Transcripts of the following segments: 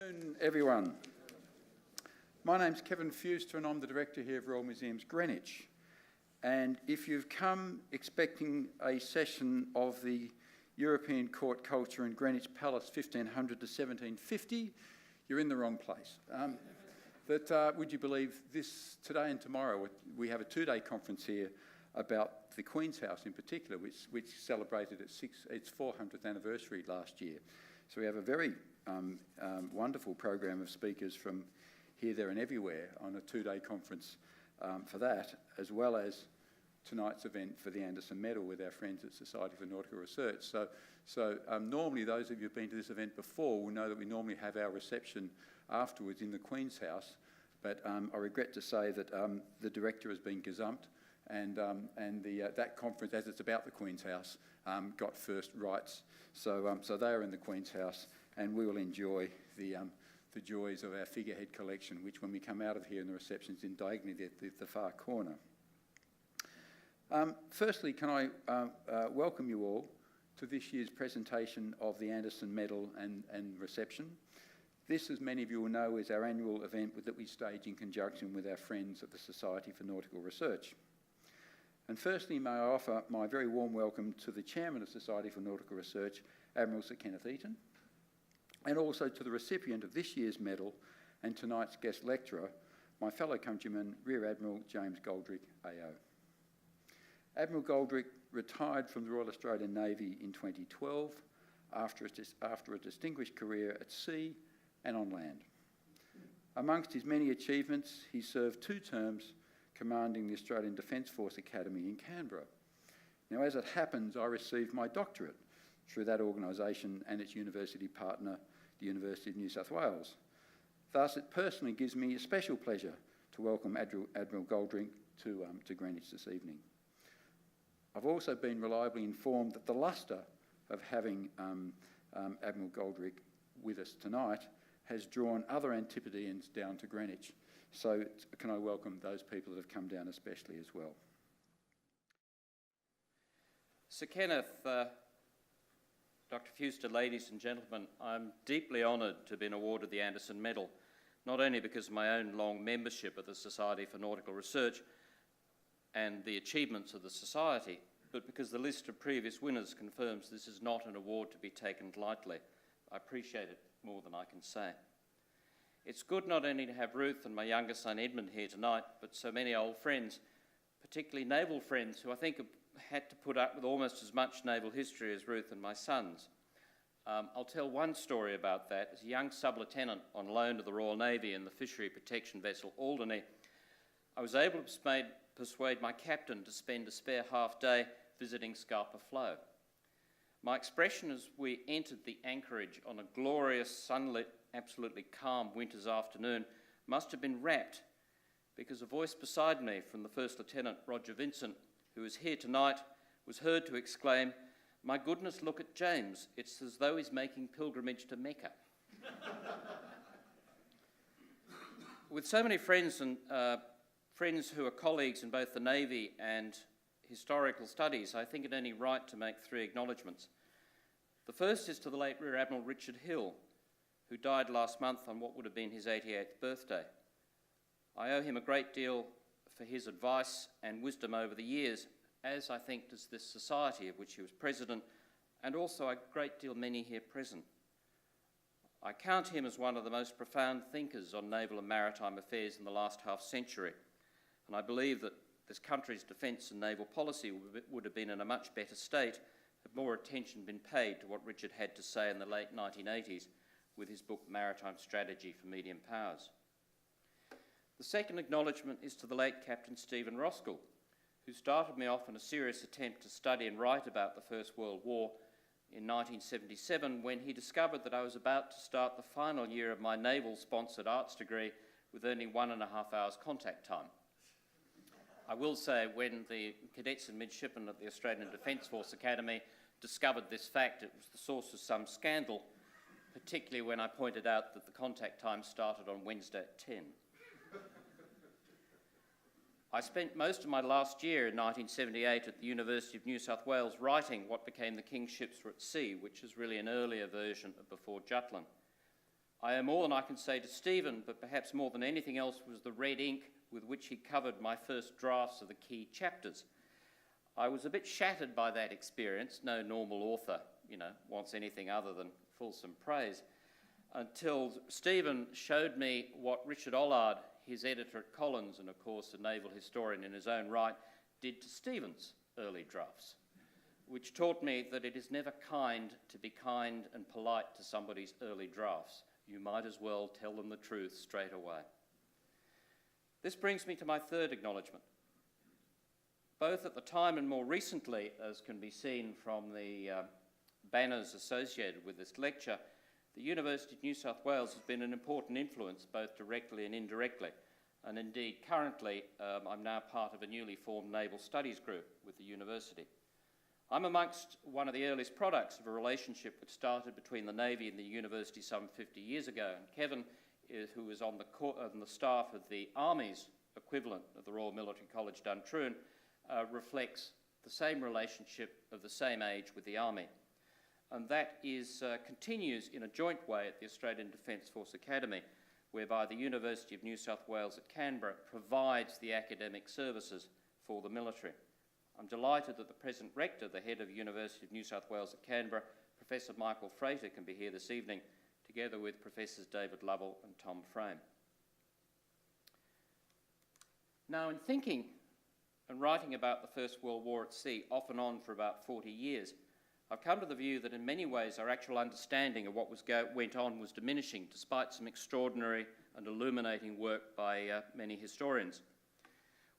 Good afternoon, everyone. My name's Kevin Fuster and I'm the Director here of Royal Museums Greenwich. And if you've come expecting a session of the European court culture in Greenwich Palace 1500 to 1750, you're in the wrong place. Would you believe this today and tomorrow, we have a two-day conference here about the Queen's House in particular, which celebrated its 400th anniversary last year. So we have a very wonderful program of speakers from here, there and everywhere on a two-day conference for that, as well as tonight's event for the Anderson Medal with our friends at Society for Nautical Research. So normally those of you who've been to this event before will know that we normally have our reception afterwards in the Queen's House, but I regret to say that the director has been gazumped and that conference, as it's about the Queen's House, got first rights. So they are in the Queen's House, and we will enjoy the joys of our figurehead collection, which when we come out of here in the reception's in diagonally the far corner. Firstly, can I welcome you all to this year's presentation of the Anderson Medal and reception. This, as many of you will know, is our annual event that we stage in conjunction with our friends at the Society for Nautical Research. And firstly, may I offer my very warm welcome to the Chairman of Society for Nautical Research, Admiral Sir Kenneth Eaton, and also to the recipient of this year's medal and tonight's guest lecturer, my fellow countryman, Rear Admiral James Goldrick, AO. Admiral Goldrick retired from the Royal Australian Navy in 2012 after a distinguished career at sea and on land. Amongst his many achievements, he served 2 terms commanding the Australian Defence Force Academy in Canberra. Now, as it happens, I received my doctorate through that organisation and its university partner, the University of New South Wales. Thus, it personally gives me a special pleasure to welcome Admiral Goldrick to Greenwich this evening. I've also been reliably informed that the lustre of having Admiral Goldrick with us tonight has drawn other Antipodeans down to Greenwich. So can I welcome those people that have come down especially as well. Sir Kenneth, Dr. Fuster, ladies and gentlemen, I'm deeply honoured to have been awarded the Anderson Medal, not only because of my own long membership of the Society for Nautical Research and the achievements of the Society, but because the list of previous winners confirms this is not an award to be taken lightly. I appreciate it more than I can say. It's good not only to have Ruth and my younger son Edmund here tonight, but so many old friends, particularly naval friends who I think have had to put up with almost as much naval history as Ruth and my sons. I'll tell one story about that. As a young sub-lieutenant on loan to the Royal Navy in the fishery protection vessel Alderney, I was able to persuade my captain to spend a spare half day visiting Scalpa Flow. My expression as we entered the anchorage on a glorious, sunlit, absolutely calm winter's afternoon must have been rapt, because a voice beside me from the First Lieutenant Roger Vincent, who is here tonight, was heard to exclaim, "My goodness, look at James. It's as though he's making pilgrimage to Mecca." With so many friends and friends who are colleagues in both the Navy and historical studies, I think it only right to make 3 acknowledgements. The first is to the late Rear Admiral Richard Hill, who died last month on what would have been his 88th birthday. I owe him a great deal for his advice and wisdom over the years, as I think does this society of which he was president, and also a great deal many here present. I count him as one of the most profound thinkers on naval and maritime affairs in the last half-century, and I believe that this country's defence and naval policy would have been in a much better state had more attention been paid to what Richard had to say in the late 1980s with his book Maritime Strategy for Medium Powers. The second acknowledgement is to the late Captain Stephen Roskell, who started me off in a serious attempt to study and write about the First World War in 1977, when he discovered that I was about to start the final year of my naval-sponsored arts degree with only 1.5 hours contact time. I will say, when the cadets and midshipmen at the Australian Defence Force Academy discovered this fact, it was the source of some scandal, particularly when I pointed out that the contact time started on Wednesday at 10. I spent most of my last year in 1978 at the University of New South Wales writing what became The King's Ships Were at Sea, which is really an earlier version of before Jutland. I owe more than I can say to Stephen, but perhaps more than anything else was the red ink with which he covered my first drafts of the key chapters. I was a bit shattered by that experience. No normal author, wants anything other than fulsome praise, until Stephen showed me what Richard Ollard, his editor at Collins, and of course a naval historian in his own right, did to Stephen's early drafts, which taught me that it is never kind to be kind and polite to somebody's early drafts. You might as well tell them the truth straight away. This brings me to my third acknowledgement. Both at the time and more recently, as can be seen from the banners associated with this lecture, the University of New South Wales has been an important influence both directly and indirectly. And indeed, currently, I'm now part of a newly formed Naval Studies group with the university. I'm amongst one of the earliest products of a relationship which started between the Navy and the university some 50 years ago. And Kevin, who was on the staff of the Army's equivalent of the Royal Military College Duntroon, reflects the same relationship of the same age with the Army. And that continues in a joint way at the Australian Defence Force Academy, whereby the University of New South Wales at Canberra provides the academic services for the military. I'm delighted that the present rector, the head of the University of New South Wales at Canberra, Professor Michael Frater, can be here this evening, together with Professors David Lovell and Tom Frame. Now, in thinking and writing about the First World War at sea, off and on for about 40 years, I've come to the view that in many ways our actual understanding of what went on was diminishing, despite some extraordinary and illuminating work by many historians.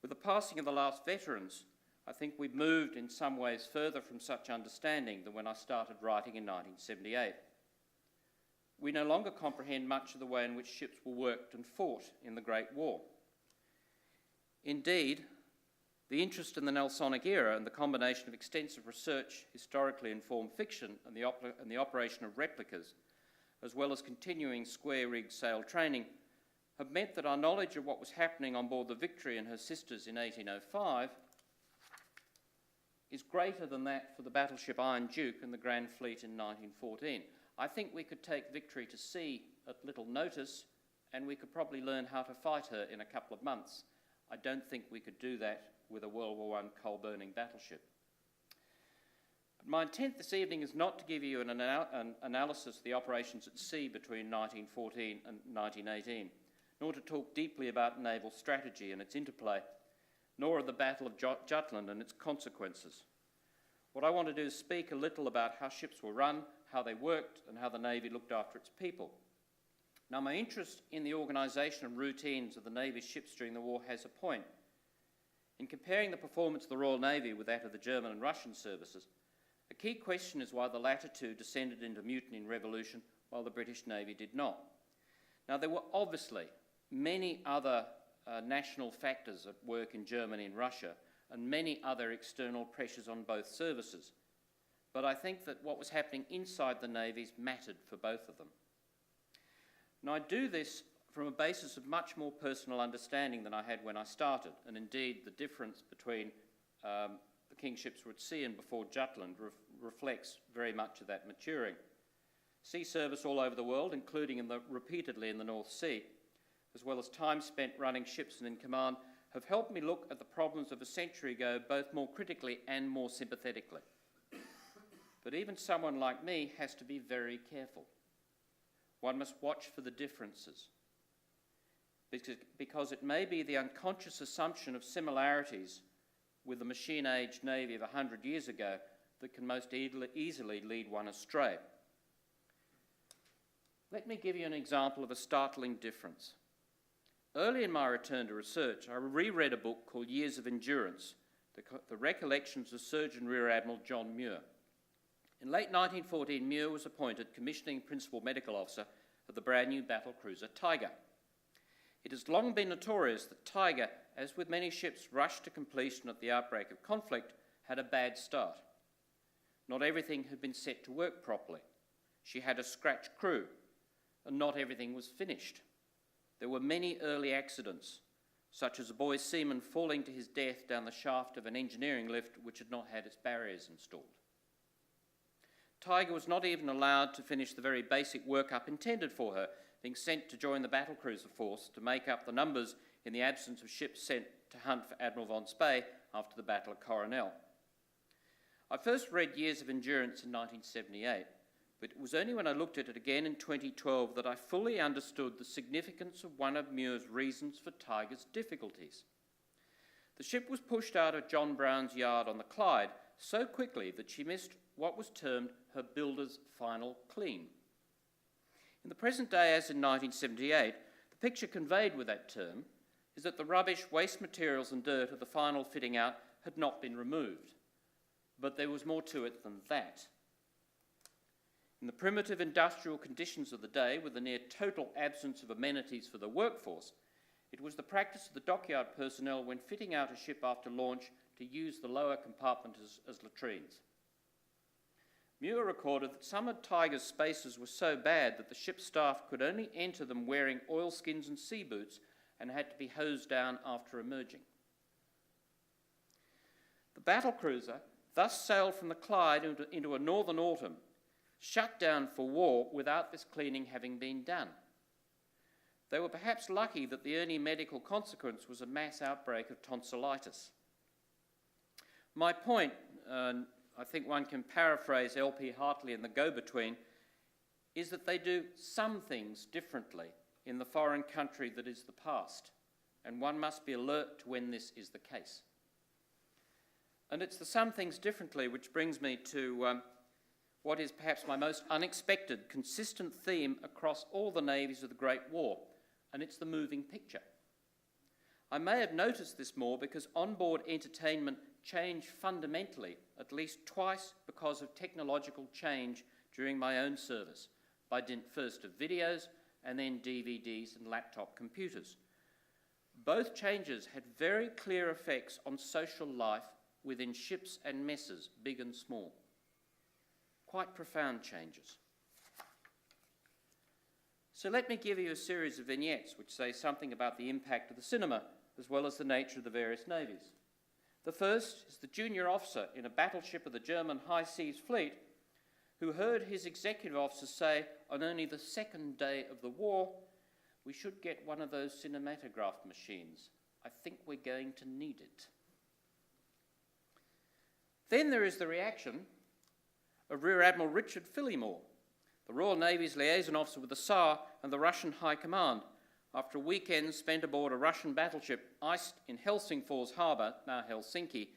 With the passing of the last veterans, I think we've moved in some ways further from such understanding than when I started writing in 1978. We no longer comprehend much of the way in which ships were worked and fought in the Great War. Indeed, the interest in the Nelsonic era and the combination of extensive research, historically informed fiction, and the operation of replicas, as well as continuing square-rig sail training, have meant that our knowledge of what was happening on board the Victory and her sisters in 1805 is greater than that for the battleship Iron Duke and the Grand Fleet in 1914. I think we could take Victory to sea at little notice, and we could probably learn how to fight her in a couple of months. I don't think we could do that with a World War I coal-burning battleship. But my intent this evening is not to give you an analysis of the operations at sea between 1914 and 1918, nor to talk deeply about naval strategy and its interplay, nor of the Battle of Jutland and its consequences. What I want to do is speak a little about how ships were run, how they worked, and how the Navy looked after its people. Now, my interest in the organisation and routines of the Navy's ships during the war has a point. In comparing the performance of the Royal Navy with that of the German and Russian services, a key question is why the latter two descended into mutiny and revolution while the British Navy did not. Now, there were obviously many other national factors at work in Germany and Russia, and many other external pressures on both services. But I think that what was happening inside the navies mattered for both of them. Now, I do this from a basis of much more personal understanding than I had when I started, and indeed the difference between the King's ships were at sea and before Jutland reflects very much of that maturing. Sea service all over the world, including repeatedly in the North Sea, as well as time spent running ships and in command, have helped me look at the problems of a century ago both more critically and more sympathetically. But even someone like me has to be very careful. One must watch for the differences, because it may be the unconscious assumption of similarities with the machine-age Navy of 100 years ago that can most easily lead one astray. Let me give you an example of a startling difference. Early in my return to research, I reread a book called Years of Endurance, the recollections of Surgeon Rear Admiral John Muir. In late 1914, Muir was appointed Commissioning Principal Medical Officer of the brand new battle cruiser Tiger. It has long been notorious that Tiger, as with many ships rushed to completion at the outbreak of conflict, had a bad start. Not everything had been set to work properly. She had a scratch crew, and not everything was finished. There were many early accidents, such as a boy seaman falling to his death down the shaft of an engineering lift which had not had its barriers installed. Tiger was not even allowed to finish the very basic workup intended for her being sent to join the battlecruiser force to make up the numbers in the absence of ships sent to hunt for Admiral von Spee after the Battle of Coronel. I first read Years of Endurance in 1978, but it was only when I looked at it again in 2012 that I fully understood the significance of one of Muir's reasons for Tiger's difficulties. The ship was pushed out of John Brown's yard on the Clyde so quickly that she missed what was termed her builder's final clean. In the present day, as in 1978, the picture conveyed with that term is that the rubbish, waste materials and dirt of the final fitting out had not been removed. But there was more to it than that. In the primitive industrial conditions of the day, with the near total absence of amenities for the workforce, it was the practice of the dockyard personnel when fitting out a ship after launch to use the lower compartment as latrines. Muir recorded that some of Tiger's spaces were so bad that the ship's staff could only enter them wearing oilskins and sea boots and had to be hosed down after emerging. The battlecruiser thus sailed from the Clyde into a northern autumn, shut down for war without this cleaning having been done. They were perhaps lucky that the only medical consequence was a mass outbreak of tonsillitis. My point, I think one can paraphrase L.P. Hartley in The Go-Between, is that they do some things differently in the foreign country that is the past, and one must be alert to when this is the case. And it's the some things differently which brings me to what is perhaps my most unexpected, consistent theme across all the navies of the Great War, and it's the moving picture. I may have noticed this more because onboard entertainment changed fundamentally at least twice because of technological change during my own service, by dint first of videos and then DVDs and laptop computers. Both changes had very clear effects on social life within ships and messes, big and small. Quite profound changes. So let me give you a series of vignettes which say something about the impact of the cinema as well as the nature of the various navies. The first is the junior officer in a battleship of the German High Seas Fleet who heard his executive officer say on only the second day of the war, "We should get one of those cinematograph machines. I think we're going to need it." Then there is the reaction of Rear Admiral Richard Phillimore, the Royal Navy's liaison officer with the Tsar and the Russian High Command, after a weekend spent aboard a Russian battleship iced in Helsingfors harbour, now Helsinki,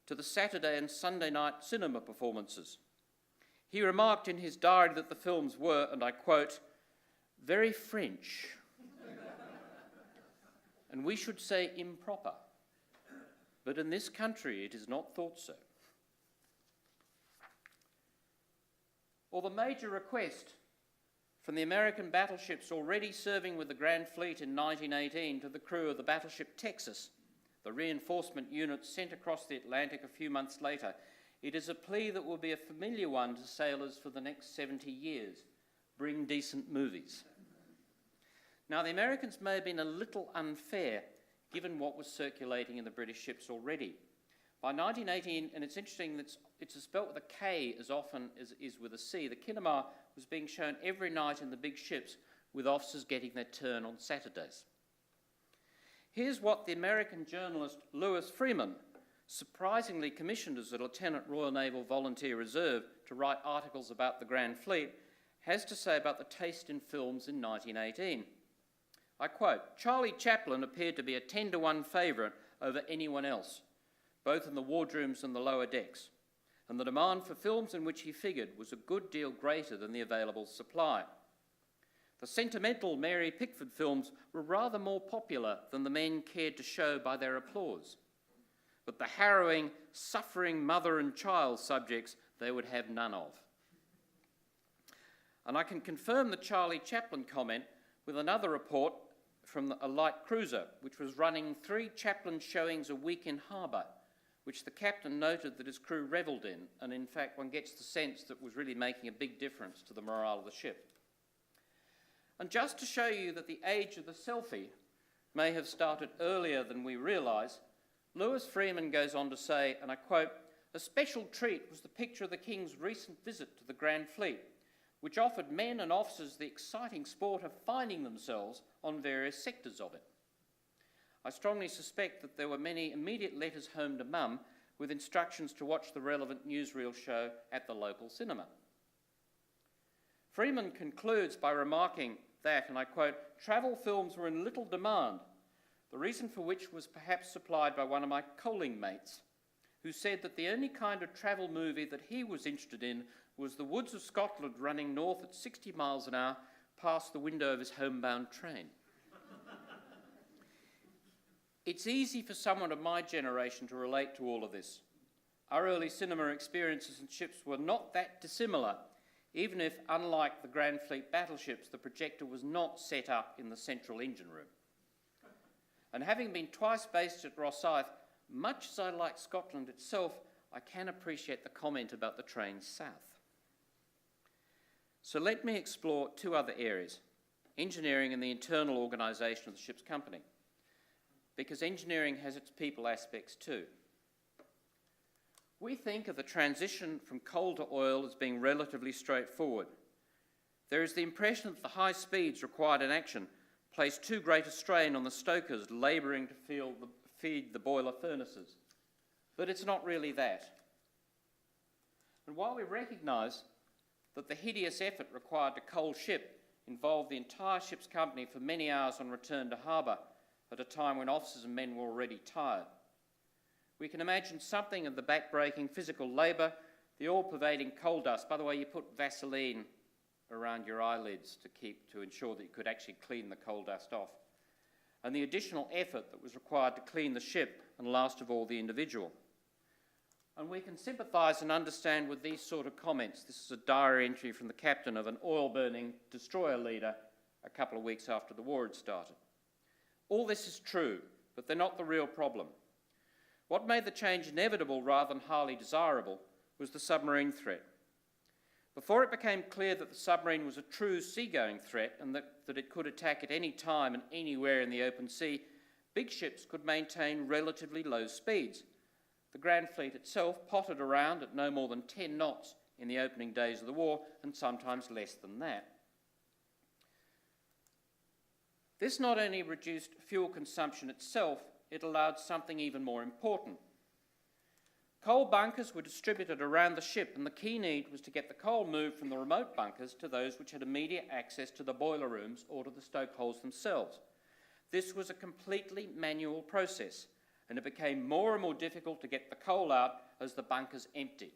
to the Saturday and Sunday night cinema performances. He remarked in his diary that the films were, and I quote, "very French," and we should say improper, but in this country it is not thought so. Or the major request from the American battleships already serving with the Grand Fleet in 1918 to the crew of the battleship Texas, the reinforcement unit sent across the Atlantic a few months later. It is a plea that will be a familiar one to sailors for the next 70 years. Bring decent movies. Now, the Americans may have been a little unfair given what was circulating in the British ships already. By 1918, and it's interesting that it's spelt with a K as often as it is with a C, the kinema was being shown every night in the big ships with officers getting their turn on Saturdays. Here's what the American journalist Lewis Freeman, surprisingly commissioned as a Lieutenant Royal Naval Volunteer Reserve to write articles about the Grand Fleet, has to say about the taste in films in 1918. I quote, "Charlie Chaplin appeared to be a 10-to-1 favourite over anyone else, both in the wardrooms and the lower decks, and the demand for films in which he figured was a good deal greater than the available supply. The sentimental Mary Pickford films were rather more popular than the men cared to show by their applause, but the harrowing, suffering mother and child subjects they would have none of." And I can confirm the Charlie Chaplin comment with another report from a light cruiser, which was running 3 Chaplin showings a week in harbour, which the captain noted that his crew revelled in, and in fact one gets the sense that was really making a big difference to the morale of the ship. And just to show you that the age of the selfie may have started earlier than we realise, Lewis Freeman goes on to say, and I quote, "A special treat was the picture of the King's recent visit to the Grand Fleet, which offered men and officers the exciting sport of finding themselves on various sectors of it. I strongly suspect that there were many immediate letters home to mum with instructions to watch the relevant newsreel show at the local cinema. Freeman concludes by remarking that, and I quote, "Travel films were in little demand, the reason for which was perhaps supplied by one of my coaling mates, who said that the only kind of travel movie that he was interested in was the woods of Scotland running north at 60 miles an hour past the window of his homebound train." It's easy for someone of my generation to relate to all of this. Our early cinema experiences in ships were not that dissimilar, even if, unlike the Grand Fleet battleships, the projector was not set up in the central engine room. And having been twice based at Rosyth, much as I like Scotland itself, I can appreciate the comment about the train south. So let me explore two other areas, engineering and the internal organisation of the ship's company, because engineering has its people aspects too. We think of the transition from coal to oil as being relatively straightforward. There is the impression that the high speeds required in action place too great a strain on the stokers labouring to feed the boiler furnaces. But it's not really that. And while we recognise that the hideous effort required to coal ship involved the entire ship's company for many hours on return to harbour at a time when officers and men were already tired, we can imagine something of the back-breaking physical labour, the all-pervading coal dust. By the way, you put Vaseline around your eyelids to ensure that you could actually clean the coal dust off, and the additional effort that was required to clean the ship, and last of all, the individual. And we can sympathise and understand with these sort of comments. This is a diary entry from the captain of an oil-burning destroyer leader a couple of weeks after the war had started. All this is true, but they're not the real problem. What made the change inevitable rather than highly desirable was the submarine threat. Before it became clear that the submarine was a true seagoing threat and that it could attack at any time and anywhere in the open sea, big ships could maintain relatively low speeds. The Grand Fleet itself pottered around at no more than 10 knots in the opening days of the war, and sometimes less than that. This not only reduced fuel consumption itself, it allowed something even more important. Coal bunkers were distributed around the ship, and the key need was to get the coal moved from the remote bunkers to those which had immediate access to the boiler rooms or to the stoke holes themselves. This was a completely manual process, and it became more and more difficult to get the coal out as the bunkers emptied.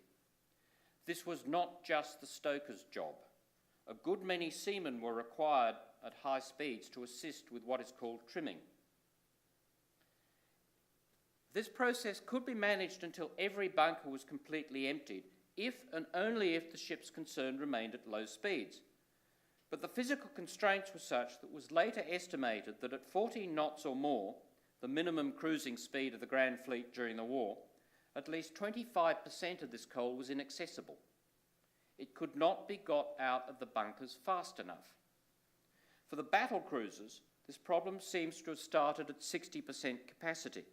This was not just the stoker's job. A good many seamen were required at high speeds to assist with what is called trimming. This process could be managed until every bunker was completely emptied, if and only if the ships concerned remained at low speeds. But the physical constraints were such that it was later estimated that at 14 knots or more, the minimum cruising speed of the Grand Fleet during the war, at least 25% of this coal was inaccessible. It could not be got out of the bunkers fast enough. For the battle cruisers, this problem seems to have started at 60% capacity,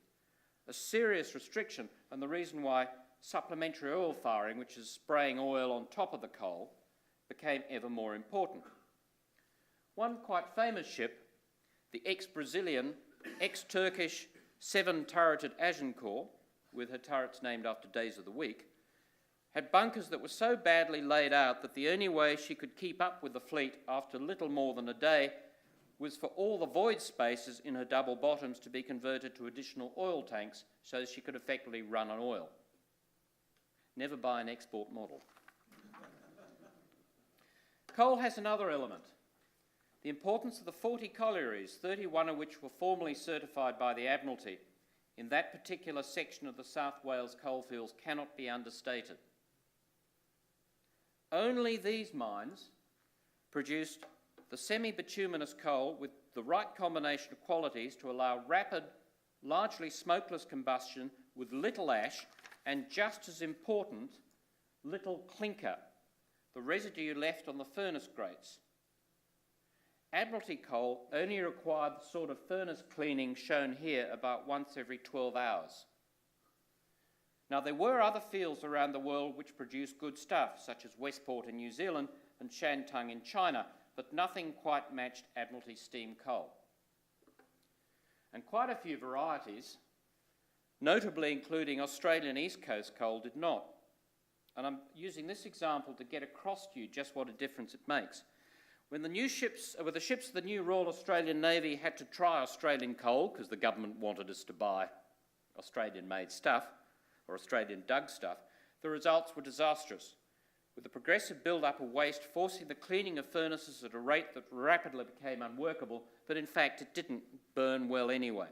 a serious restriction, and the reason why supplementary oil firing, which is spraying oil on top of the coal, became ever more important. One quite famous ship, the ex-Brazilian, ex-Turkish 7-turreted Agincourt, with her turrets named after days of the week, had bunkers that were so badly laid out that the only way she could keep up with the fleet after little more than a day was for all the void spaces in her double bottoms to be converted to additional oil tanks so she could effectively run on oil. Never buy an export model. Coal has another element. The importance of the 40 collieries, 31 of which were formally certified by the Admiralty, in that particular section of the South Wales coalfields cannot be understated. Only these mines produced the semi-bituminous coal with the right combination of qualities to allow rapid, largely smokeless combustion with little ash and, just as important, little clinker, the residue left on the furnace grates. Admiralty coal only required the sort of furnace cleaning shown here about once every 12 hours. Now, there were other fields around the world which produced good stuff, such as Westport in New Zealand, and Shantung in China, but nothing quite matched Admiralty steam coal. And quite a few varieties, notably including Australian East Coast coal, did not. And I'm using this example to get across to you just what a difference it makes. When the ships of the new Royal Australian Navy had to try Australian coal, because the government wanted us to buy Australian-made stuff, or Australian-dug stuff, the results were disastrous, with the progressive build-up of waste forcing the cleaning of furnaces at a rate that rapidly became unworkable, but in fact it didn't burn well anyway.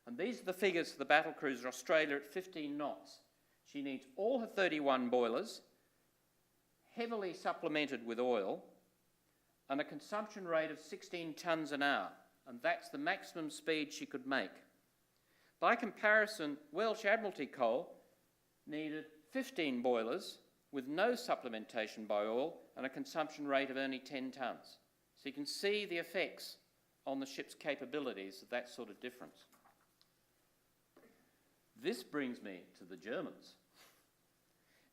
And these are the figures for the battlecruiser Australia at 15 knots. She needs all her 31 boilers, heavily supplemented with oil, and a consumption rate of 16 tonnes an hour, and that's the maximum speed she could make. By comparison, Welsh Admiralty coal needed 15 boilers with no supplementation by oil and a consumption rate of only 10 tonnes. So you can see the effects on the ship's capabilities of that sort of difference. This brings me to the Germans.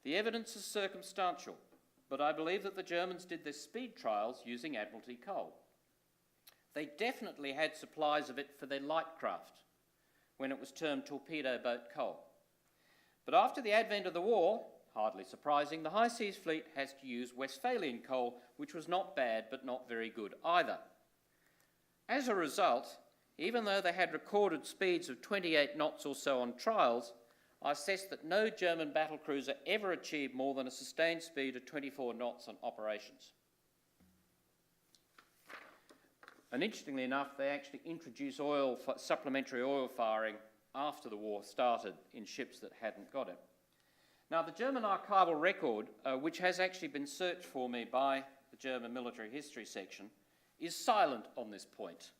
The evidence is circumstantial, but I believe that the Germans did their speed trials using Admiralty coal. They definitely had supplies of it for their light craft, when it was termed torpedo boat coal. But after the advent of the war, hardly surprising, the High Seas Fleet has to use Westphalian coal, which was not bad but not very good either. As a result, even though they had recorded speeds of 28 knots or so on trials, I assess that no German battlecruiser ever achieved more than a sustained speed of 24 knots on operations. And interestingly enough, they actually introduced supplementary oil firing after the war started in ships that hadn't got it. Now, the German archival record, which has actually been searched for me by the German military history section, is silent on this point.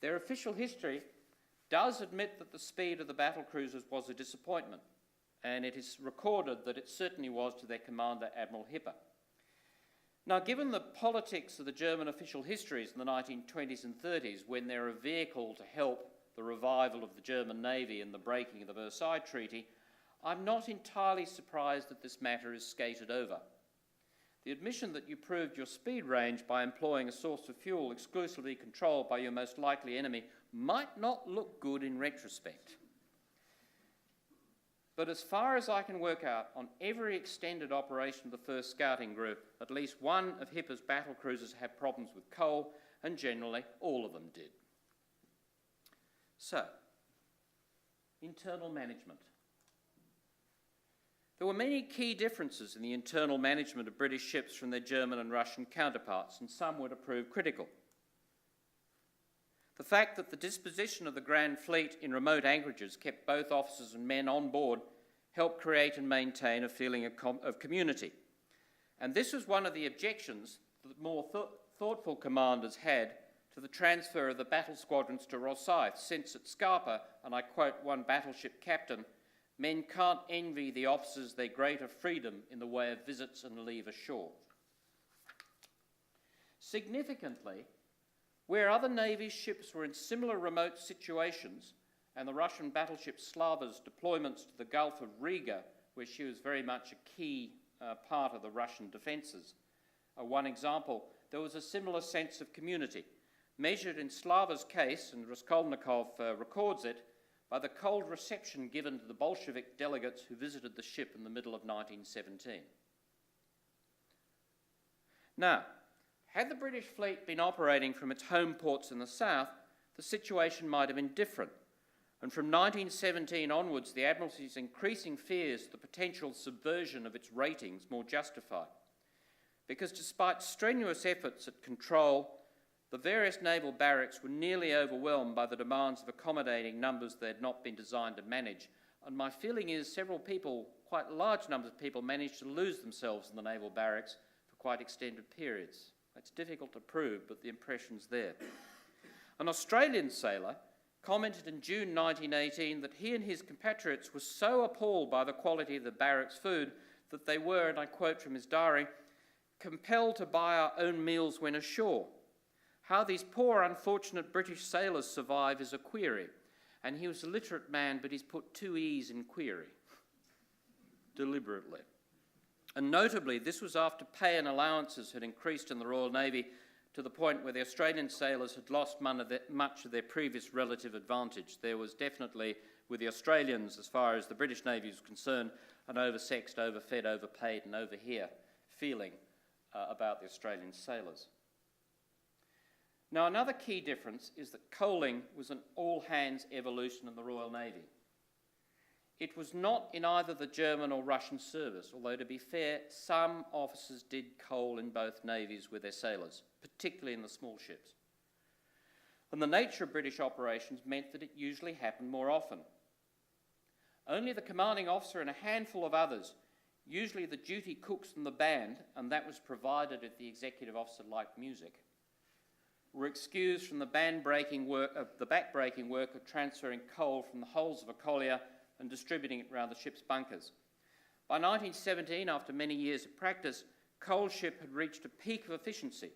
Their official history does admit that the speed of the battlecruisers was a disappointment, and it is recorded that it certainly was to their commander, Admiral Hipper. Now, given the politics of the German official histories in the 1920s and 30s, when they're a vehicle to help the revival of the German Navy and the breaking of the Versailles Treaty, I'm not entirely surprised that this matter is skated over. The admission that you proved your speed range by employing a source of fuel exclusively controlled by your most likely enemy might not look good in retrospect. But as far as I can work out, on every extended operation of the 1st Scouting Group, at least one of Hipper's battlecruisers had problems with coal, and generally all of them did. So, internal management. There were many key differences in the internal management of British ships from their German and Russian counterparts, and some were to prove critical. The fact that the disposition of the Grand Fleet in remote anchorages kept both officers and men on board helped create and maintain a feeling of community. And this was one of the objections that more thoughtful commanders had to the transfer of the battle squadrons to Rosyth, since at Scapa, and I quote one battleship captain, "Men can't envy the officers their greater freedom in the way of visits and leave ashore." Significantly, where other Navy ships were in similar remote situations, and the Russian battleship Slava's deployments to the Gulf of Riga, where she was very much a key part of the Russian defences, one example, there was a similar sense of community, measured in Slava's case, and Raskolnikov records it, by the cold reception given to the Bolshevik delegates who visited the ship in the middle of 1917. Now, had the British fleet been operating from its home ports in the south, the situation might have been different. And from 1917 onwards, the Admiralty's increasing fears the potential subversion of its ratings more justified. Because despite strenuous efforts at control, the various naval barracks were nearly overwhelmed by the demands of accommodating numbers they had not been designed to manage. And my feeling is several people, quite large numbers of people, managed to lose themselves in the naval barracks for quite extended periods. It's difficult to prove, but the impression's there. An Australian sailor commented in June 1918 that he and his compatriots were so appalled by the quality of the barracks food that they were, and I quote from his diary, "compelled to buy our own meals when ashore. How these poor unfortunate British sailors survive is a query." And he was a literate man, but he's put two E's in query, deliberately. And notably, this was after pay and allowances had increased in the Royal Navy to the point where the Australian sailors had lost much of their previous relative advantage. There was definitely, with the Australians, as far as the British Navy was concerned, an oversexed, overfed, overpaid and over here feeling about the Australian sailors. Now, another key difference is that coaling was an all-hands evolution in the Royal Navy. It was not in either the German or Russian service, although to be fair, some officers did coal in both navies with their sailors, particularly in the small ships. And the nature of British operations meant that it usually happened more often. Only the commanding officer and a handful of others, usually the duty cooks and the band, and that was provided if the executive officer liked music, were excused from the back-breaking work of transferring coal from the holds of a collier and distributing it around the ship's bunkers. By 1917, after many years of practice, coal ship had reached a peak of efficiency,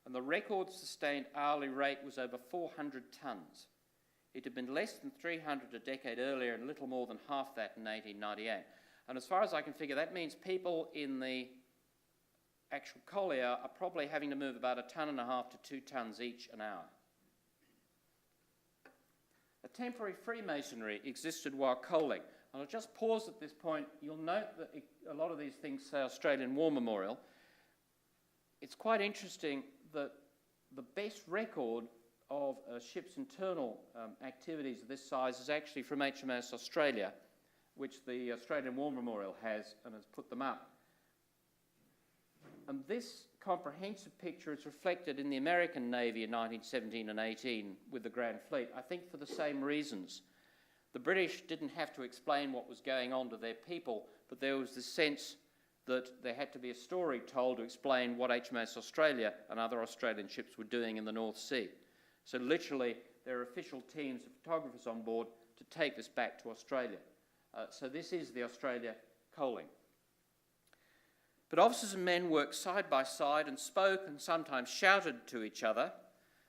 and the record sustained hourly rate was over 400 tonnes. It had been less than 300 a decade earlier and little more than half that in 1898. And as far as I can figure, that means people in the actual collier are probably having to move about 1.5 tonnes to 2 tonnes each an hour. A temporary Freemasonry existed while coaling. And I'll just pause at this point. You'll note that a lot of these things say Australian War Memorial. It's quite interesting that the best record of a ship's internal activities of this size is actually from HMS Australia, which the Australian War Memorial has and has put them up. And this comprehensive picture is reflected in the American Navy in 1917 and 18 with the Grand Fleet, I think for the same reasons. The British didn't have to explain what was going on to their people, but there was this sense that there had to be a story told to explain what HMS Australia and other Australian ships were doing in the North Sea. So literally, there are official teams of photographers on board to take this back to Australia. So this is the Australia coaling. But officers and men worked side by side and spoke and sometimes shouted to each other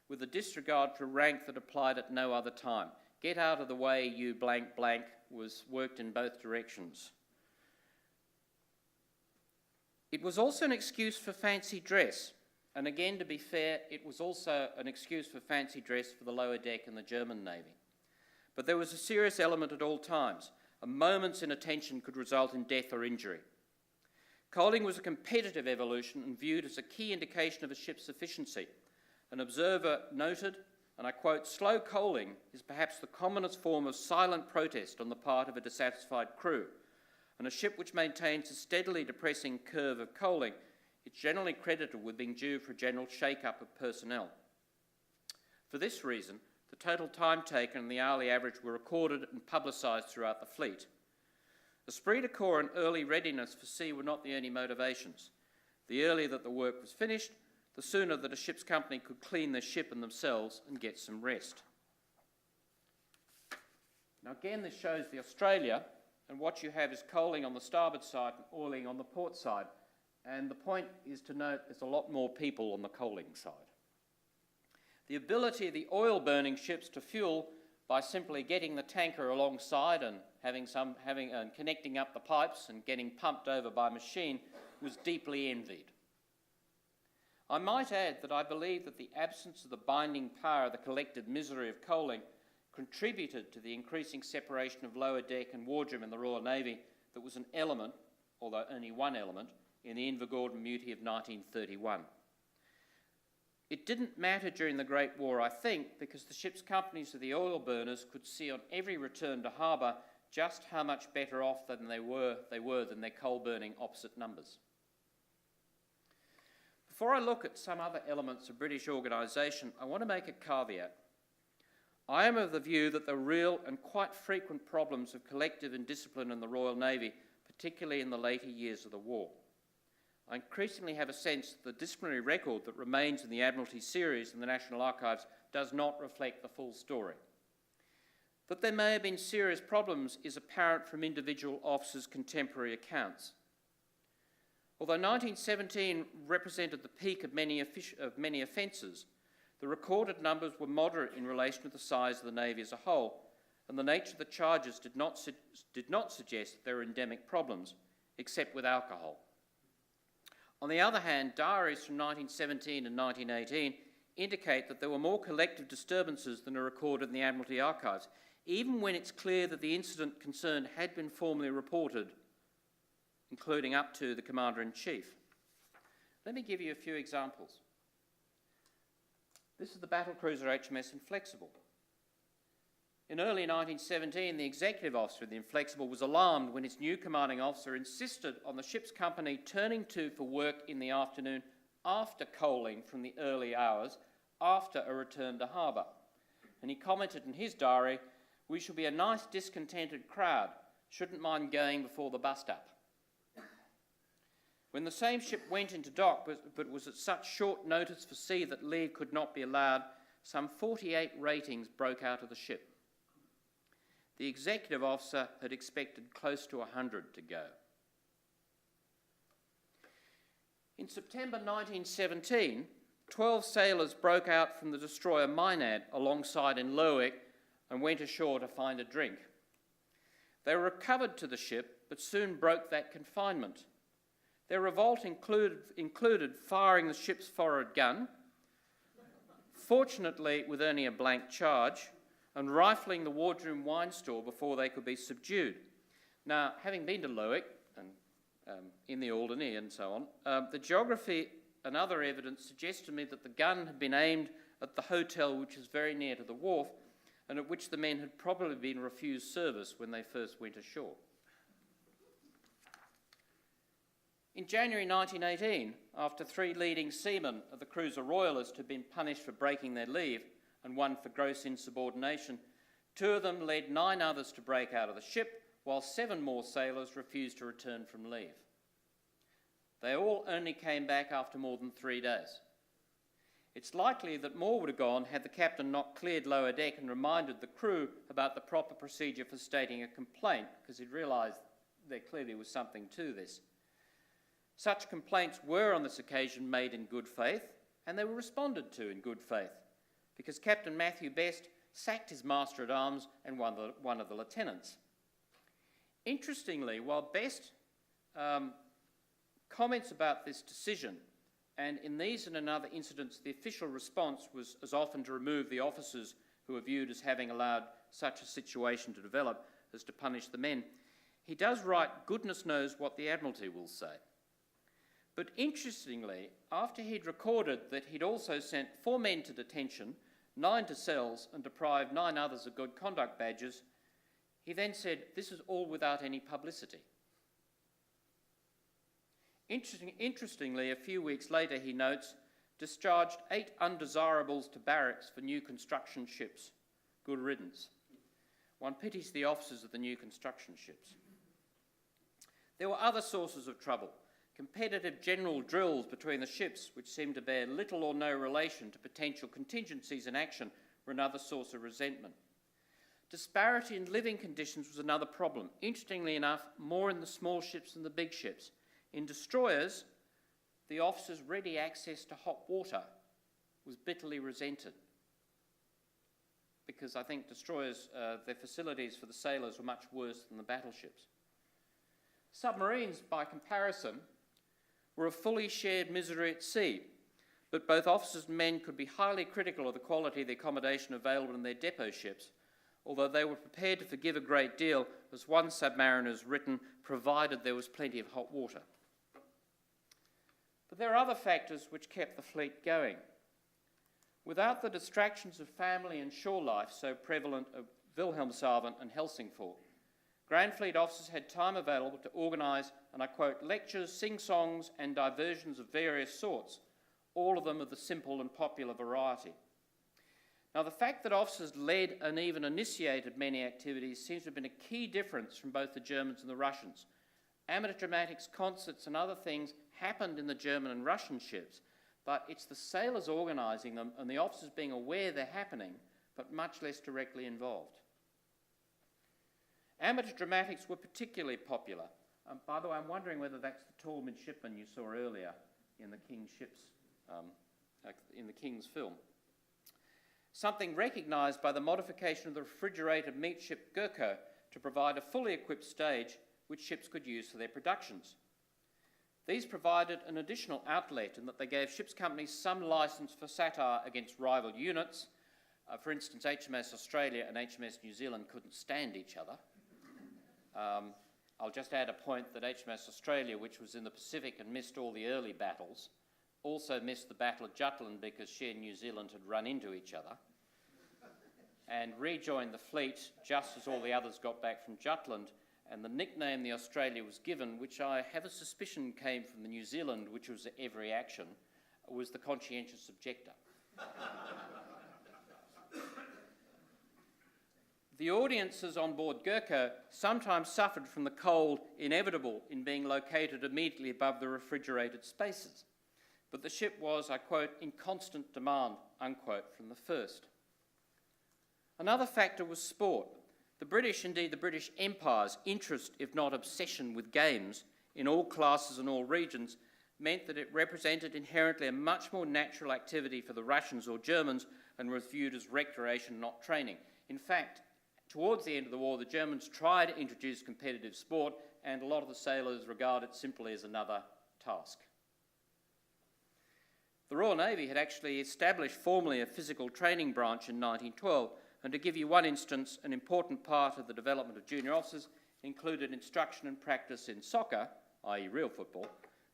with a disregard for rank that applied at no other time. Get out of the way, you blank blank, was worked in both directions. It was also an excuse for fancy dress. And again, to be fair, it was also an excuse for fancy dress for the lower deck in the German Navy. But there was a serious element at all times. A moment's inattention could result in death or injury. Coaling was a competitive evolution and viewed as a key indication of a ship's efficiency. An observer noted, and I quote, "Slow coaling is perhaps the commonest form of silent protest on the part of a dissatisfied crew, and a ship which maintains a steadily depressing curve of coaling is generally credited with being due for a general shake-up of personnel." For this reason, the total time taken and the hourly average were recorded and publicised throughout the fleet. Esprit de corps and early readiness for sea were not the only motivations. The earlier that the work was finished, the sooner that a ship's company could clean their ship and themselves and get some rest. Now again, this shows the Australia, and what you have is coaling on the starboard side and oiling on the port side. And the point is to note there's a lot more people on the coaling side. The ability of the oil-burning ships to fuel by simply getting the tanker alongside and connecting up the pipes and getting pumped over by machine was deeply envied. I might add that I believe that the absence of the binding power of the collective misery of coaling contributed to the increasing separation of lower deck and wardroom in the Royal Navy that was an element, although only one element, in the Invergordon Mutiny of 1931. It didn't matter during the Great War, I think, because the ship's companies of the oil burners could see on every return to harbour just how much better off than they were than their coal-burning opposite numbers. Before I look at some other elements of British organisation, I want to make a caveat. I am of the view that the real and quite frequent problems of collective indiscipline in the Royal Navy, particularly in the later years of the war. I increasingly have a sense that the disciplinary record that remains in the Admiralty series in the National Archives does not reflect the full story. That there may have been serious problems is apparent from individual officers' contemporary accounts. Although 1917 represented the peak of many offences, the recorded numbers were moderate in relation to the size of the Navy as a whole, and the nature of the charges did not suggest that there were endemic problems, except with alcohol. On the other hand, diaries from 1917 and 1918 indicate that there were more collective disturbances than are recorded in the Admiralty archives, even when it's clear that the incident concerned had been formally reported, including up to the Commander-in-Chief. Let me give you a few examples. This is the battlecruiser HMS Inflexible. In early 1917, the executive officer of the Inflexible was alarmed when his new commanding officer insisted on the ship's company turning to for work in the afternoon after coaling from the early hours, after a return to harbour. And he commented in his diary, "We shall be a nice discontented crowd, shouldn't mind going before the bust-up." When the same ship went into dock, but was at such short notice for sea that leave could not be allowed, some 48 ratings broke out of the ship. The executive officer had expected close to 100 to go. In September 1917, 12 sailors broke out from the destroyer Maenad alongside in Lerwick and went ashore to find a drink. They were recovered to the ship, but soon broke that confinement. Their revolt included firing the ship's forward gun, fortunately with only a blank charge, and rifling the wardroom wine store before they could be subdued. Now, having been to Lerwick and in the Alderney and so on, the geography and other evidence suggest to me that the gun had been aimed at the hotel, which is very near to the wharf, and at which the men had probably been refused service when they first went ashore. In January 1918, after 3 leading seamen of the cruiser Royalist had been punished for breaking their leave and 1 for gross insubordination, 2 of them led 9 others to break out of the ship, while 7 more sailors refused to return from leave. They all only came back after more than 3 days. It's likely that more would have gone had the captain not cleared lower deck and reminded the crew about the proper procedure for stating a complaint, because he'd realised there clearly was something to this. Such complaints were on this occasion made in good faith, and they were responded to in good faith, because Captain Matthew Best sacked his master-at-arms and one of the lieutenants. Interestingly, while Best comments about this decision, and in these and in other incidents the official response was as often to remove the officers who were viewed as having allowed such a situation to develop as to punish the men, he does write, "Goodness knows what the Admiralty will say." But interestingly, after he'd recorded that he'd also sent 4 men to detention, 9 to cells, and deprived 9 others of good conduct badges, he then said, "This is all without any publicity." Interestingly, a few weeks later, he notes, "Discharged 8 undesirables to barracks for new construction ships. Good riddance." One pities the officers of the new construction ships. There were other sources of trouble. Competitive general drills between the ships, which seemed to bear little or no relation to potential contingencies in action, were another source of resentment. Disparity in living conditions was another problem. Interestingly enough, more in the small ships than the big ships. In destroyers, the officers' ready access to hot water was bitterly resented, because I think destroyers, their facilities for the sailors were much worse than the battleships. Submarines, by comparison, were a fully shared misery at sea, but both officers and men could be highly critical of the quality of the accommodation available in their depot ships, although they were prepared to forgive a great deal, as one submariner has written, provided there was plenty of hot water. But there are other factors which kept the fleet going. Without the distractions of family and shore life so prevalent at Wilhelmshaven and Helsingfors, Grand Fleet officers had time available to organise, and I quote, "lectures, sing-songs and diversions of various sorts, all of them of the simple and popular variety." Now, the fact that officers led and even initiated many activities seems to have been a key difference from both the Germans and the Russians. Amateur dramatics, concerts and other things happened in the German and Russian ships, but it's the sailors organising them and the officers being aware they're happening, but much less directly involved. Amateur dramatics were particularly popular. By the way, I'm wondering whether that's the tall midshipman you saw earlier in the King's ships, in the King's film. Something recognised by the modification of the refrigerated meat ship Gurko to provide a fully equipped stage which ships could use for their productions. These provided an additional outlet in that they gave ship's companies some licence for satire against rival units. For instance, HMS Australia and HMS New Zealand couldn't stand each other. I'll just add a point that HMS Australia, which was in the Pacific and missed all the early battles, also missed the Battle of Jutland because she and New Zealand had run into each other, and rejoined the fleet just as all the others got back from Jutland. And the nickname the Australia was given, which I have a suspicion came from the New Zealand, which was every action, was the conscientious objector. The audiences on board Gurkha sometimes suffered from the cold inevitable in being located immediately above the refrigerated spaces. But the ship was, I quote, in constant demand, unquote, from the first. Another factor was sport. The British, indeed the British Empire's interest, if not obsession, with games in all classes and all regions meant that it represented inherently a much more natural activity for the Russians or Germans and was viewed as recreation, not training. In fact, towards the end of the war, the Germans tried to introduce competitive sport, and a lot of the sailors regard it simply as another task. The Royal Navy had actually established formally a physical training branch in 1912, and to give you one instance, an important part of the development of junior officers included instruction and practice in soccer, i.e. real football,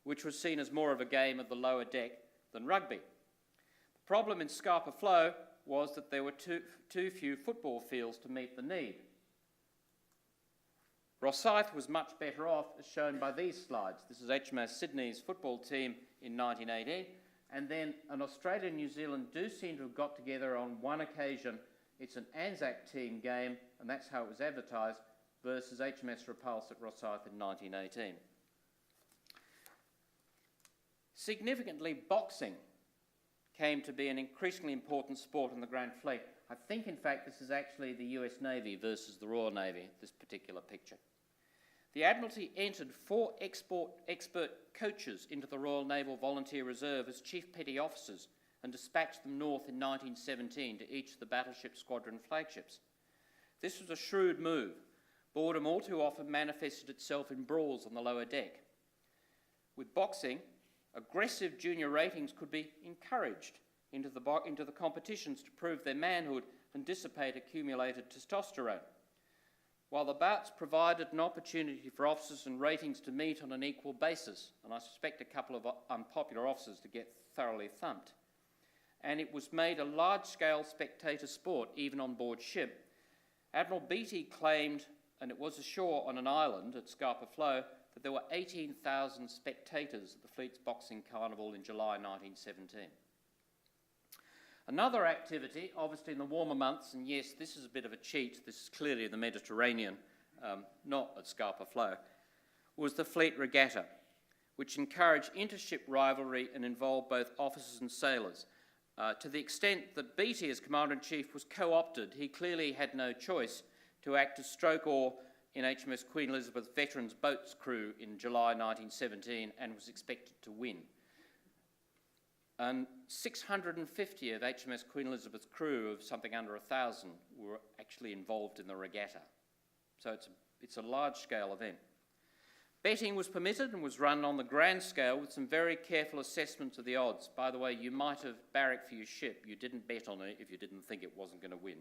which was seen as more of a game of the lower deck than rugby. The problem in Scapa Flow was that there were too few football fields to meet the need. Rosyth was much better off, as shown by these slides. This is HMS Sydney's football team in 1918, and then an Australia and New Zealand do seem to have got together on one occasion. It's an Anzac team game, and that's how it was advertised, versus HMS Repulse at Rosyth in 1918. Significantly, boxing came to be an increasingly important sport in the Grand Fleet. I think, in fact, this is actually the US Navy versus the Royal Navy, this particular picture. The Admiralty entered 4 expert coaches into the Royal Naval Volunteer Reserve as Chief Petty Officers and dispatched them north in 1917 to each of the battleship squadron flagships. This was a shrewd move. Boredom all too often manifested itself in brawls on the lower deck. With boxing, aggressive junior ratings could be encouraged into the competitions to prove their manhood and dissipate accumulated testosterone. While the bouts provided an opportunity for officers and ratings to meet on an equal basis, and I suspect a couple of unpopular officers to get thoroughly thumped, and it was made a large-scale spectator sport, even on board ship. Admiral Beatty claimed, and it was ashore on an island at Scapa Flow, that there were 18,000 spectators at the fleet's boxing carnival in July 1917. Another activity, obviously in the warmer months, and yes, this is a bit of a cheat, this is clearly the Mediterranean, not at Scapa Flow, was the fleet regatta, which encouraged intership rivalry and involved both officers and sailors. To the extent that Beatty, as Commander-in-Chief, was co-opted, he clearly had no choice to act as stroke oar in HMS Queen Elizabeth Veterans Boats crew in July 1917 and was expected to win. And 650 of HMS Queen Elizabeth's crew of something under 1,000 were actually involved in the regatta. So it's a large-scale event. Betting was permitted and was run on the grand scale with some very careful assessments of the odds. By the way, you might have barracked for your ship. You didn't bet on it if you didn't think it wasn't going to win.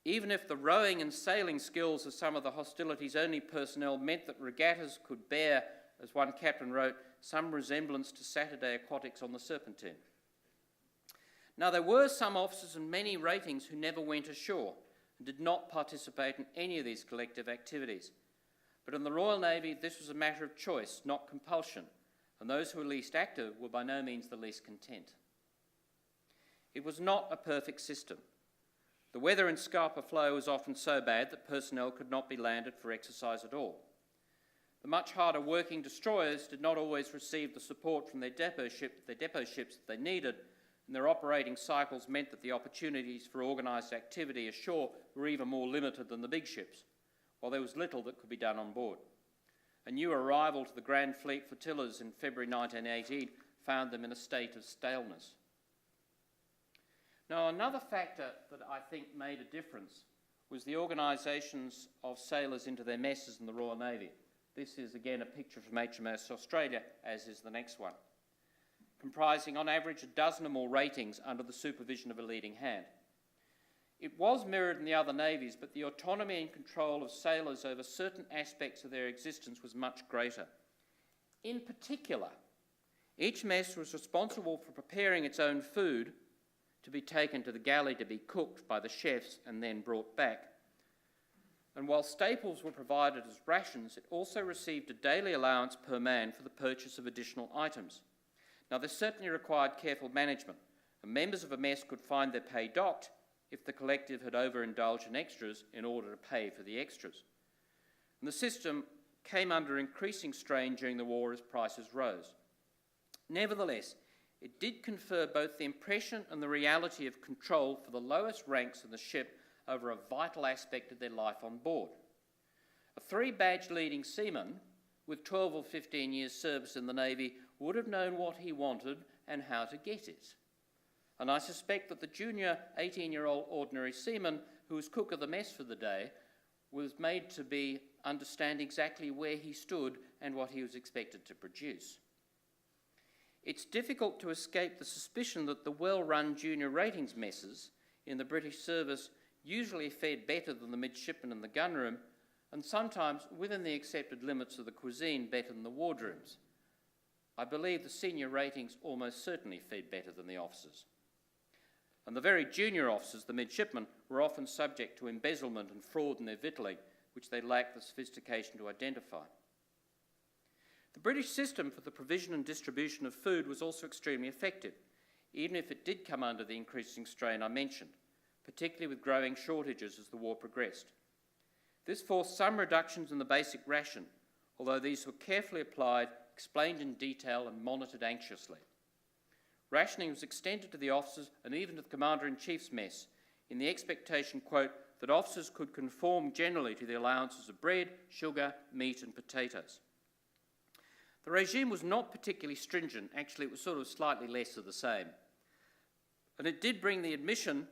Even if the rowing and sailing skills of some of the hostilities-only personnel meant that regattas could bear, as one captain wrote, some resemblance to Saturday aquatics on the Serpentine. Now, there were some officers and many ratings who never went ashore and did not participate in any of these collective activities. But in the Royal Navy, this was a matter of choice, not compulsion, and those who were least active were by no means the least content. It was not a perfect system. The weather in Scapa Flow was often so bad that personnel could not be landed for exercise at all. The much harder working destroyers did not always receive the support from their depot ships that they needed, and their operating cycles meant that the opportunities for organised activity ashore were even more limited than the big ships, while there was little that could be done on board. A new arrival to the Grand Fleet flotillas in February 1918 found them in a state of staleness. Now, another factor that I think made a difference was the organisations of sailors into their messes in the Royal Navy. This is again a picture from HMS Australia, as is the next one, comprising on average a dozen or more ratings under the supervision of a leading hand. It was mirrored in the other navies, but the autonomy and control of sailors over certain aspects of their existence was much greater. In particular, each mess was responsible for preparing its own food to be taken to the galley to be cooked by the chefs and then brought back. And while staples were provided as rations, it also received a daily allowance per man for the purchase of additional items. Now, this certainly required careful management, and members of a mess could find their pay docked if the collective had overindulged in extras in order to pay for the extras. And the system came under increasing strain during the war as prices rose. Nevertheless, it did confer both the impression and the reality of control for the lowest ranks in the ship over a vital aspect of their life on board. A 3-badge leading seaman with 12 or 15 years service in the Navy would have known what he wanted and how to get it. And I suspect that the junior 18-year-old ordinary seaman who was cook of the mess for the day was made to understand exactly where he stood and what he was expected to produce. It's difficult to escape the suspicion that the well-run junior ratings messes in the British service usually fared better than the midshipmen in the gunroom, and sometimes, within the accepted limits of the cuisine, better than the wardrooms. I believe the senior ratings almost certainly fared better than the officers. And the very junior officers, the midshipmen, were often subject to embezzlement and fraud in their victualling, which they lacked the sophistication to identify. The British system for the provision and distribution of food was also extremely effective, even if it did come under the increasing strain I mentioned, particularly with growing shortages as the war progressed. This forced some reductions in the basic ration, although these were carefully applied, explained in detail and monitored anxiously. Rationing was extended to the officers and even to the Commander-in-Chief's mess, in the expectation, quote, that officers could conform generally to the allowances of bread, sugar, meat and potatoes. The regime was not particularly stringent. Actually, it was sort of slightly less of the same. And it did bring the admission,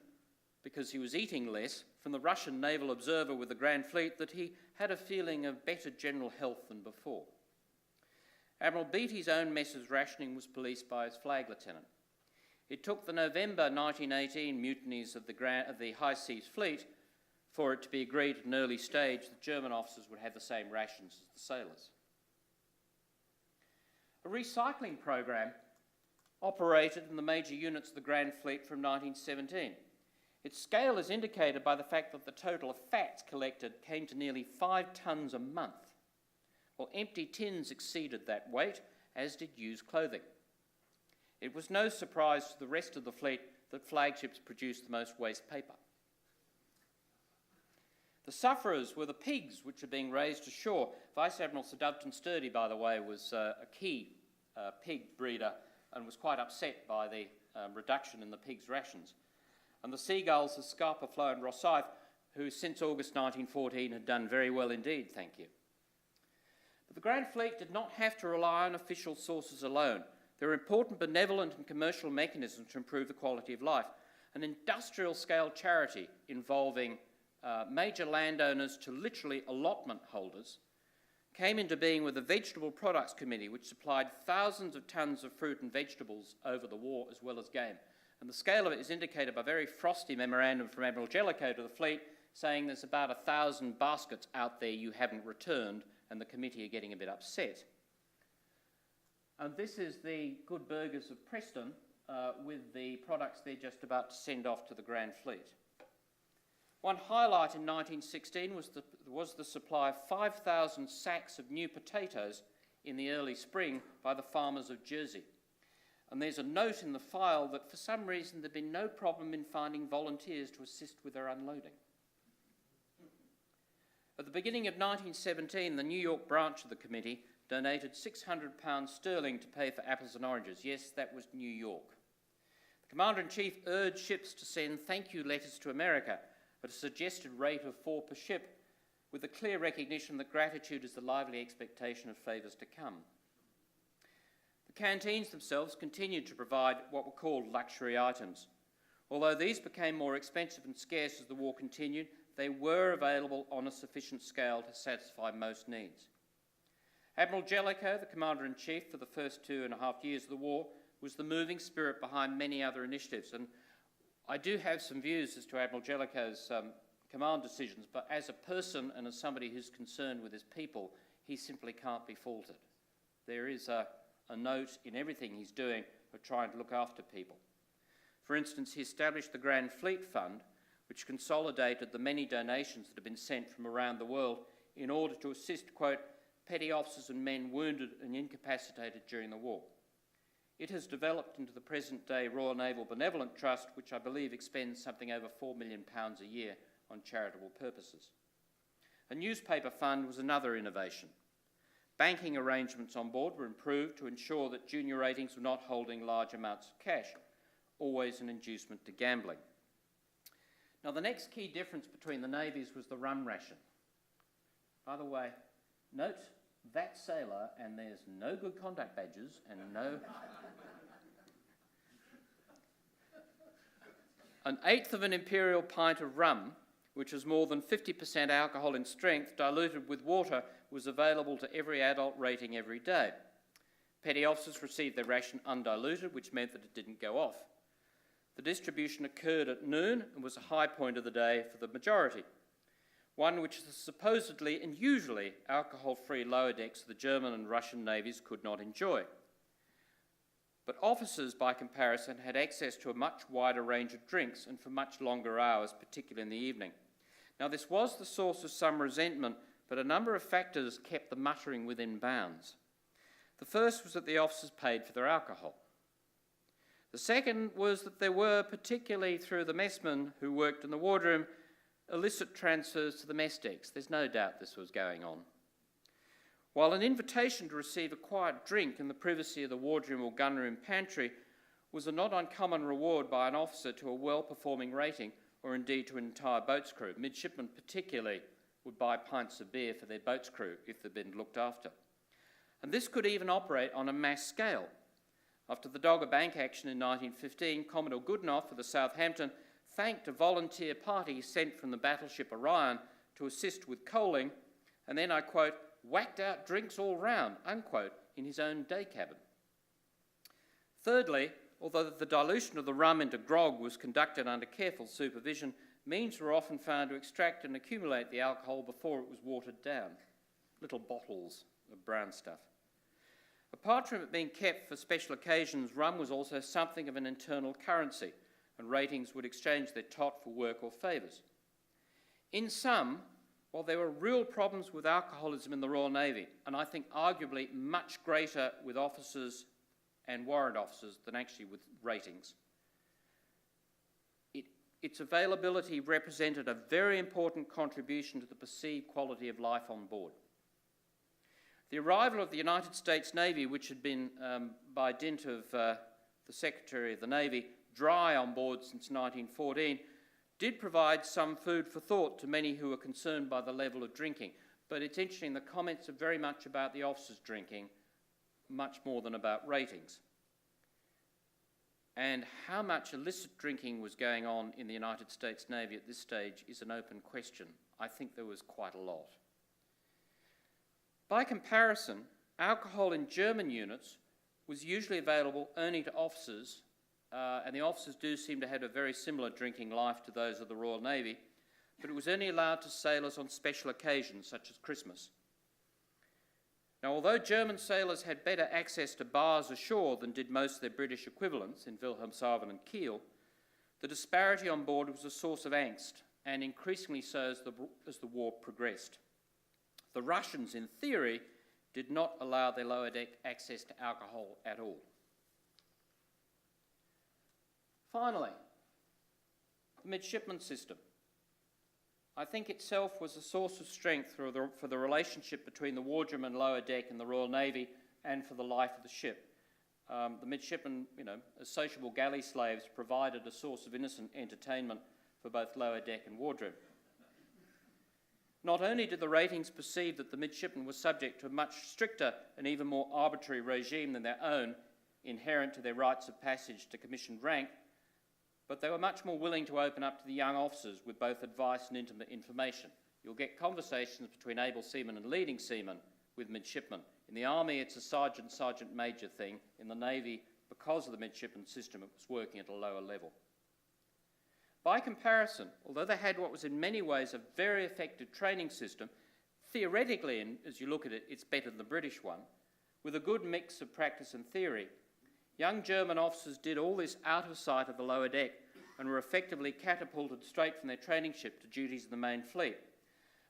because he was eating less, from the Russian naval observer with the Grand Fleet that he had a feeling of better general health than before. Admiral Beattie's own mess's rationing was policed by his flag lieutenant. It took the November 1918 mutinies of the High Seas Fleet for it to be agreed at an early stage that German officers would have the same rations as the sailors. A recycling program operated in the major units of the Grand Fleet from 1917. Its scale is indicated by the fact that the total of fats collected came to nearly 5 tonnes a month, while empty tins exceeded that weight, as did used clothing. It was no surprise to the rest of the fleet that flagships produced the most waste paper. The sufferers were the pigs which were being raised ashore. Vice Admiral Sir Doveton Sturdy, by the way, was a key pig breeder and was quite upset by the reduction in the pigs' rations. And the seagulls of Scapa Flow and Rosyth, who since August 1914 had done very well indeed, thank you. But the Grand Fleet did not have to rely on official sources alone. There were important benevolent and commercial mechanisms to improve the quality of life. An industrial-scale charity involving major landowners to literally allotment holders came into being with the Vegetable Products Committee, which supplied thousands of tonnes of fruit and vegetables over the war as well as game. And the scale of it is indicated by a very frosty memorandum from Admiral Jellicoe to the fleet saying there's about 1,000 baskets out there you haven't returned, and the committee are getting a bit upset. And this is the good burghers of Preston with the products they're just about to send off to the Grand Fleet. One highlight in 1916 was the supply of 5,000 sacks of new potatoes in the early spring by the farmers of Jersey. And there's a note in the file that for some reason there'd been no problem in finding volunteers to assist with their unloading. At the beginning of 1917, the New York branch of the committee donated £600 sterling to pay for apples and oranges. Yes, that was New York. The Commander-in-Chief urged ships to send thank you letters to America at a suggested rate of 4 per ship, with the clear recognition that gratitude is the lively expectation of favours to come. The canteens themselves continued to provide what were called luxury items. Although these became more expensive and scarce as the war continued, they were available on a sufficient scale to satisfy most needs. Admiral Jellicoe, the Commander-in-Chief for the first 2.5 years of the war, was the moving spirit behind many other initiatives. And I do have some views as to Admiral Jellicoe's command decisions, but as a person and as somebody who's concerned with his people, he simply can't be faulted. There is a note in everything he's doing of trying to look after people. For instance, he established the Grand Fleet Fund, which consolidated the many donations that have been sent from around the world in order to assist, quote, petty officers and men wounded and incapacitated during the war. It has developed into the present-day Royal Naval Benevolent Trust, which I believe expends something over £4 million a year on charitable purposes. A newspaper fund was another innovation. Banking arrangements on board were improved to ensure that junior ratings were not holding large amounts of cash, always an inducement to gambling. Now, the next key difference between the navies was the rum ration. By the way, note that sailor, and there's no good conduct badges and no... An eighth of an imperial pint of rum, which was more than 50% alcohol in strength, diluted with water, was available to every adult rating every day. Petty officers received their ration undiluted, which meant that it didn't go off. The distribution occurred at noon and was a high point of the day for the majority, one which the supposedly and usually alcohol-free lower decks of the German and Russian navies could not enjoy. But officers, by comparison, had access to a much wider range of drinks and for much longer hours, particularly in the evening. Now, this was the source of some resentment, but a number of factors kept the muttering within bounds. The first was that the officers paid for their alcohol. The second was that there were, particularly through the messmen who worked in the wardroom, illicit transfers to the mess decks. There's no doubt this was going on. While an invitation to receive a quiet drink in the privacy of the wardroom or gunroom pantry was a not uncommon reward by an officer to a well-performing rating, or indeed to an entire boat's crew. Midshipmen particularly would buy pints of beer for their boat's crew if they'd been looked after. And this could even operate on a mass scale. After the Dogger Bank action in 1915, Commodore Goodenough of the Southampton thanked a volunteer party sent from the battleship Orion to assist with coaling, and then, I quote, whacked out drinks all round, unquote, in his own day cabin. Thirdly, although the dilution of the rum into grog was conducted under careful supervision, means were often found to extract and accumulate the alcohol before it was watered down. Little bottles of brown stuff. Apart from it being kept for special occasions, rum was also something of an internal currency, and ratings would exchange their tot for work or favours. In sum, while there were real problems with alcoholism in the Royal Navy, and I think arguably much greater with officers and warrant officers than actually with ratings, its availability represented a very important contribution to the perceived quality of life on board. The arrival of the United States Navy, which had been, by dint of the Secretary of the Navy, dry on board since 1914, did provide some food for thought to many who were concerned by the level of drinking. But it's interesting, the comments are very much about the officers drinking, much more than about ratings. And how much illicit drinking was going on in the United States Navy at this stage is an open question. I think there was quite a lot. By comparison, alcohol in German units was usually available only to officers, and the officers do seem to have a very similar drinking life to those of the Royal Navy, but it was only allowed to sailors on special occasions such as Christmas. Now, although German sailors had better access to bars ashore than did most of their British equivalents in Wilhelmshaven and Kiel, the disparity on board was a source of angst, and increasingly so as the war progressed. The Russians, in theory, did not allow their lower deck access to alcohol at all. Finally, the midshipman system. I think itself was a source of strength for the relationship between the wardroom and lower deck in the Royal Navy and for the life of the ship. The midshipmen, as sociable galley slaves, provided a source of innocent entertainment for both lower deck and wardroom. Not only did the ratings perceive that the midshipmen were subject to a much stricter and even more arbitrary regime than their own, inherent to their rites of passage to commissioned rank, but they were much more willing to open up to the young officers with both advice and intimate information. You'll get conversations between able seamen and leading seamen with midshipmen In the Army, it's a sergeant, sergeant major thing. In the Navy, because of the midshipman system, it was working at a lower level. By comparison, although they had what was in many ways a very effective training system, theoretically, and as you look at it, it's better than the British one, with a good mix of practice and theory, young German officers did all this out of sight of the lower deck and were effectively catapulted straight from their training ship to duties in the main fleet.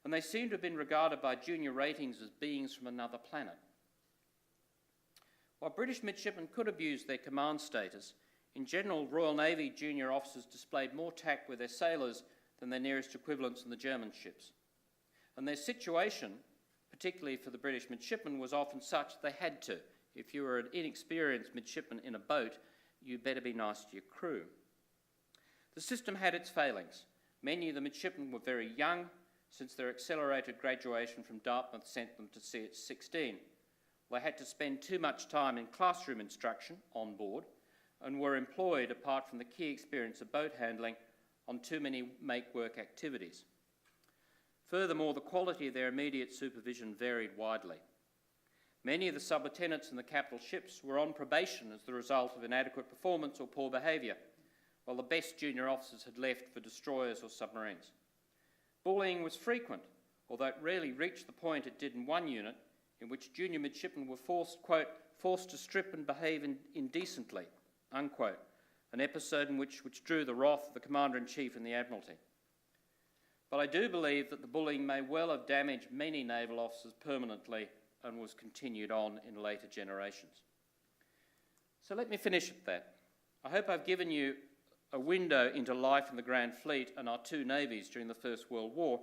And they seem to have been regarded by junior ratings as beings from another planet. While British midshipmen could abuse their command status, in general, Royal Navy junior officers displayed more tact with their sailors than their nearest equivalents in the German ships. And their situation, particularly for the British midshipmen, was often such they had to. If you were an inexperienced midshipman in a boat, you'd better be nice to your crew. The system had its failings. Many of the midshipmen were very young, since their accelerated graduation from Dartmouth sent them to sea at 16. They had to spend too much time in classroom instruction on board and were employed, apart from the key experience of boat handling, on too many make-work activities. Furthermore, the quality of their immediate supervision varied widely. Many of the sub-lieutenants in the capital ships were on probation as the result of inadequate performance or poor behaviour, while the best junior officers had left for destroyers or submarines. Bullying was frequent, although it rarely reached the point it did in one unit, in which junior midshipmen were forced, quote, forced to strip and behave indecently, unquote, an episode in which drew the wrath of the Commander-in-Chief and the Admiralty. But I do believe that the bullying may well have damaged many naval officers permanently and was continued on in later generations. So let me finish at that. I hope I've given you a window into life in the Grand Fleet and our two navies during the First World War,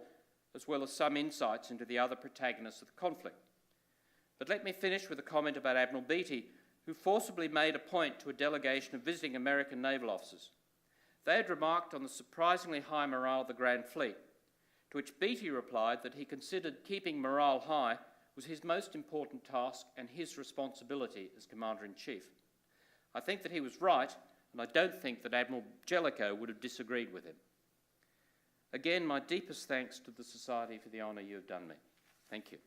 as well as some insights into the other protagonists of the conflict. But let me finish with a comment about Admiral Beatty, who forcibly made a point to a delegation of visiting American naval officers. They had remarked on the surprisingly high morale of the Grand Fleet, to which Beatty replied that he considered keeping morale high was his most important task and his responsibility as Commander-in-Chief. I think that he was right, and I don't think that Admiral Jellicoe would have disagreed with him. Again, my deepest thanks to the Society for the honour you have done me. Thank you.